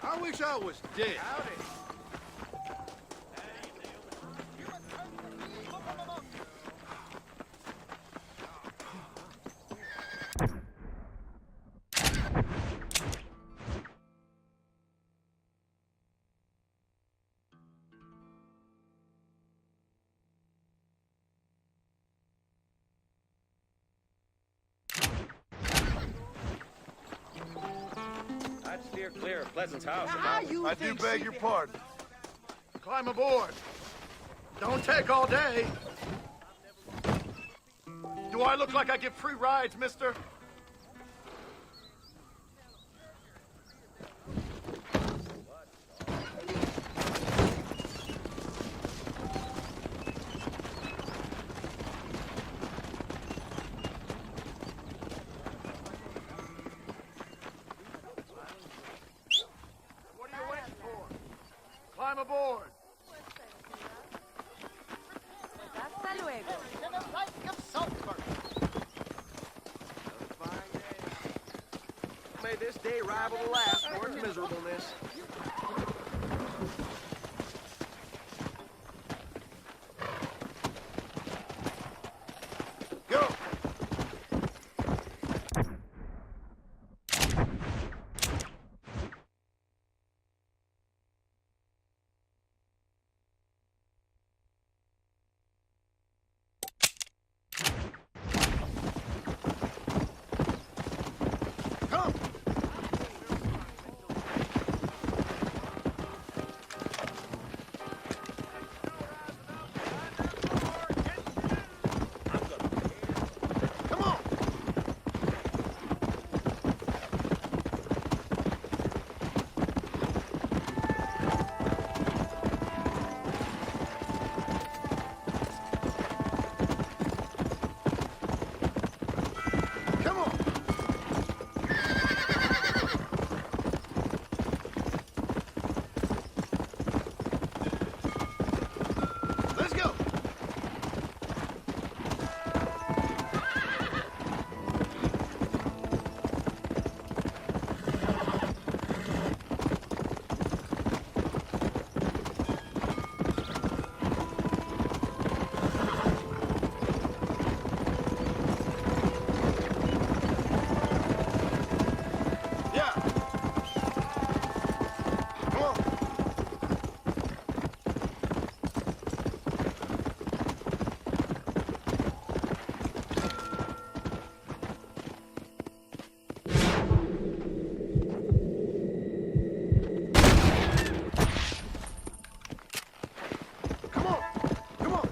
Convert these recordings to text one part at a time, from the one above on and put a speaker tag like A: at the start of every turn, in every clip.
A: I wish I was dead.
B: Howdy.
C: I'd steer clear of Pleasant's house.
A: I do beg your pardon. Climb aboard. Don't take all day. Do I look like I get free rides, mister? What are you waiting for? Climb aboard.
D: Hasta luego.
C: May this day rival the last for its miserableness.
A: Go. Come. Come on. Come on. Let's go. Yeah. Come on. Come on. Come on.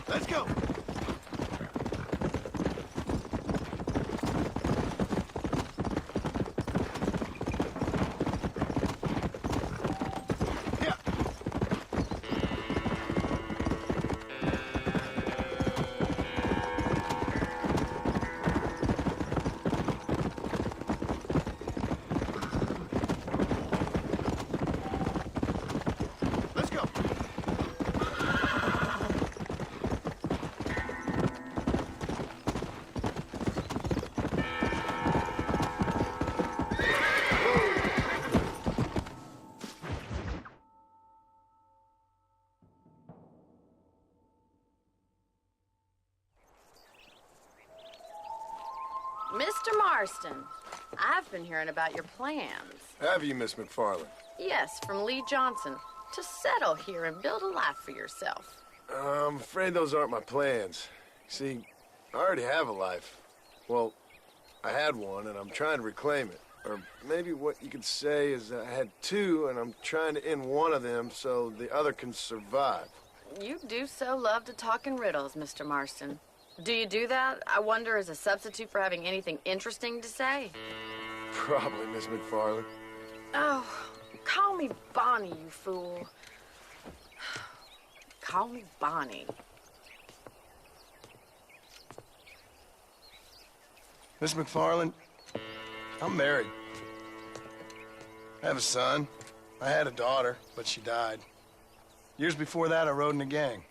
A: Let's go. Yeah. Let's go.
D: Mr. Marston, I've been hearing about your plans.
E: Have you, Miss McFarland?
D: Yes, from Lee Johnson, to settle here and build a life for yourself.
E: I'm afraid those aren't my plans. See, I already have a life. Well, I had one, and I'm trying to reclaim it. Or maybe what you could say is that I had two, and I'm trying to end one of them so the other can survive.
D: You do so love to talk in riddles, Mr. Marston. Do you do that, I wonder, as a substitute for having anything interesting to say?
E: Probably, Miss McFarland.
D: Oh, call me Bonnie, you fool. Call me Bonnie.
E: Miss McFarland, I'm married. I have a son. I had a daughter, but she died. Years before that, I rode in a gang.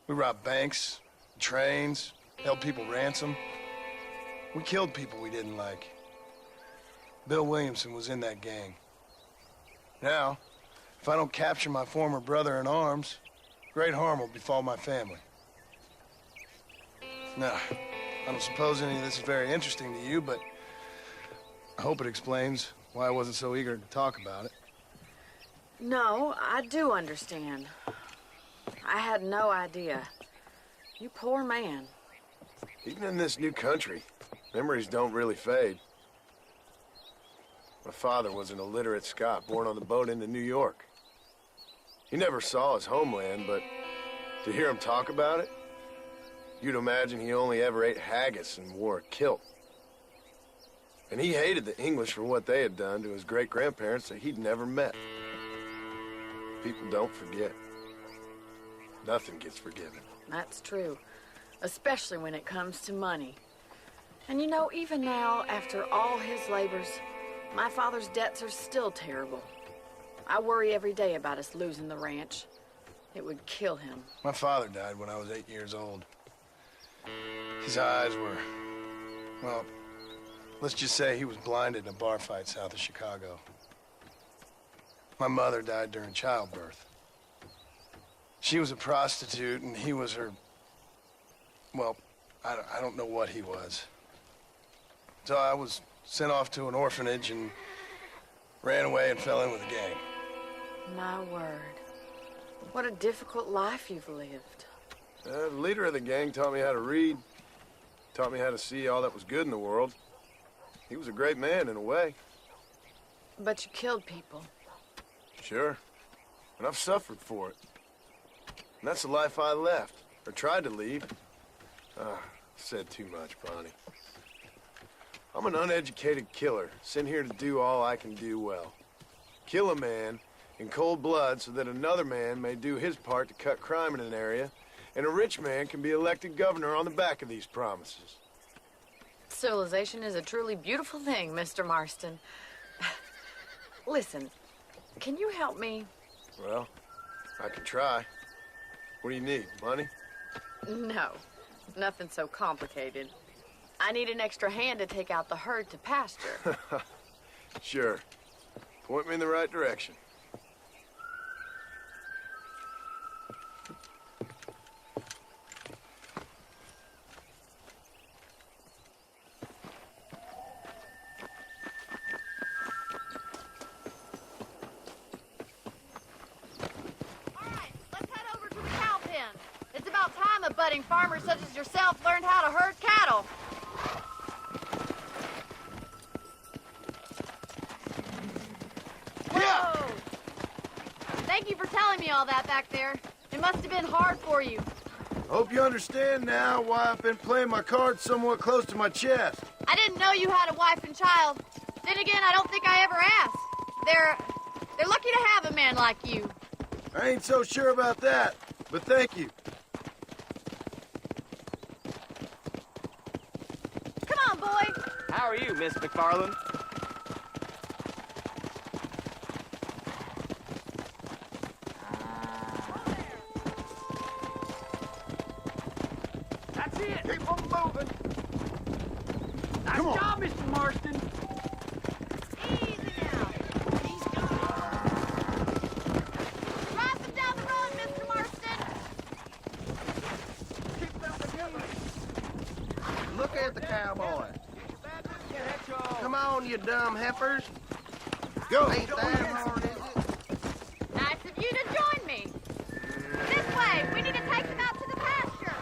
E: We robbed banks, trains, held people ransom. We killed people we didn't like. Bill Williamson was in that gang. Now, if I don't capture my former brother in arms, great harm will befall my family. Now, I don't suppose any of this is very interesting to you, but I hope it explains why I wasn't so eager to talk about it.
D: No, I do understand. I had no idea. You poor man.
E: Even in this new country, memories don't really fade. My father was an illiterate Scot born on the boat into New York. He never saw his homeland, but to hear him talk about it, you'd imagine he only ever ate haggis and wore a kilt. And he hated the English for what they had done to his great-grandparents that he'd never met. People don't forget. Nothing gets forgiven.
D: That's true. Especially when it comes to money. And you know, even now, after all his labors, my father's debts are still terrible. I worry every day about us losing the ranch. It would kill him.
E: My father died when I was 8 years old. His eyes were, well, let's just say he was blinded in a bar fight south of Chicago. My mother died during childbirth. She was a prostitute and he was her, well, I don't know what he was. So I was sent off to an orphanage and ran away and fell in with a gang.
D: My word. What a difficult life you've lived.
E: The leader of the gang taught me how to read, taught me how to see all that was good in the world. He was a great man in a way.
D: But you killed people.
E: Sure. And I've suffered for it. And that's the life I left, or tried to leave. Said too much, Bonnie. I'm an uneducated killer, sent here to do all I can do well. Kill a man in cold blood so that another man may do his part to cut crime in an area, and a rich man can be elected governor on the back of these promises.
D: Civilization is a truly beautiful thing, Mr. Marston. Listen, can you help me?
E: Well, I can try. What do you need, money?
D: No, nothing so complicated. I need an extra hand to take out the herd to pasture.
E: Sure. Point me in the right direction.
D: Budding farmers such as yourself learned how to herd cattle. Whoa! Thank you for telling me all that back there. It must have been hard for you.
A: Hope you understand now why I've been playing my cards somewhat close to my chest.
D: I didn't know you had a wife and child. Then again, I don't think I ever asked. They're lucky to have a man like you.
A: I ain't so sure about that, but thank you.
C: How are you, Miss McFarland? That's it.
A: Keep on moving.
C: Nice
A: Come on.
C: job, Mr. Marston.
D: Easy now. He's gone. Drive them down the road, Mr. Marston.
A: Keep them together. Look at the cowboy. Come on, you dumb heifers. Go. Ain't that hard, is it?
D: Nice of you to join me. This way. We need to take them out to the pasture.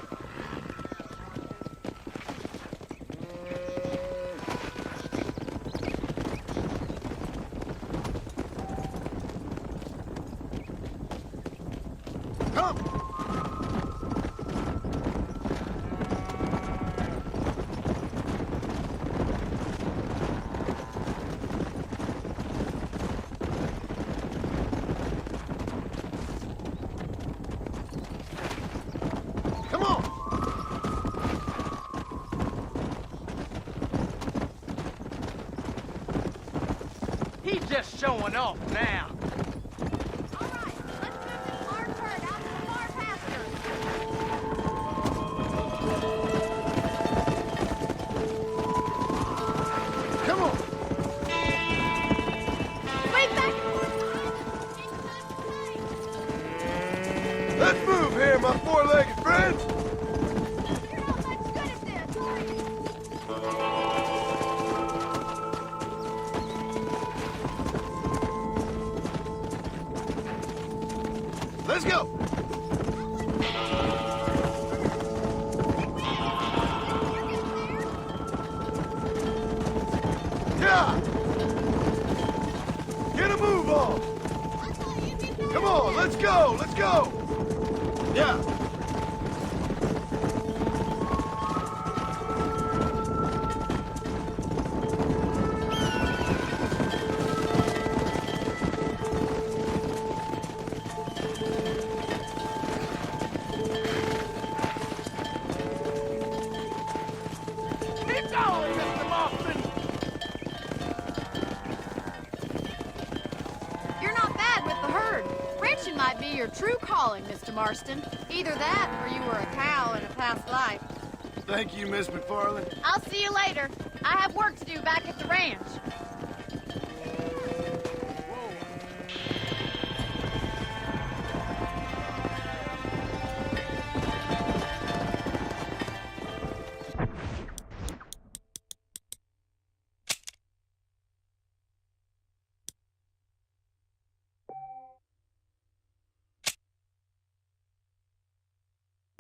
A: Come.
C: just showing off now.
B: All right, let's move this large herd out to the far pastures.
E: Come on.
B: Wait back!
E: Let's move here, my four-legged friends.
B: You're not much good at this.
E: Let's go. Yeah. Get a move on. Come on, let's go. Let's go. Yeah.
C: Keep going, Mr. Marston.
B: You're not bad with the herd. Ranching might be your true calling, Mr. Marston. Either that, or you were a cow in a past life.
E: Thank you, Miss McFarland.
B: I'll see you later. I have work to do back at the ranch.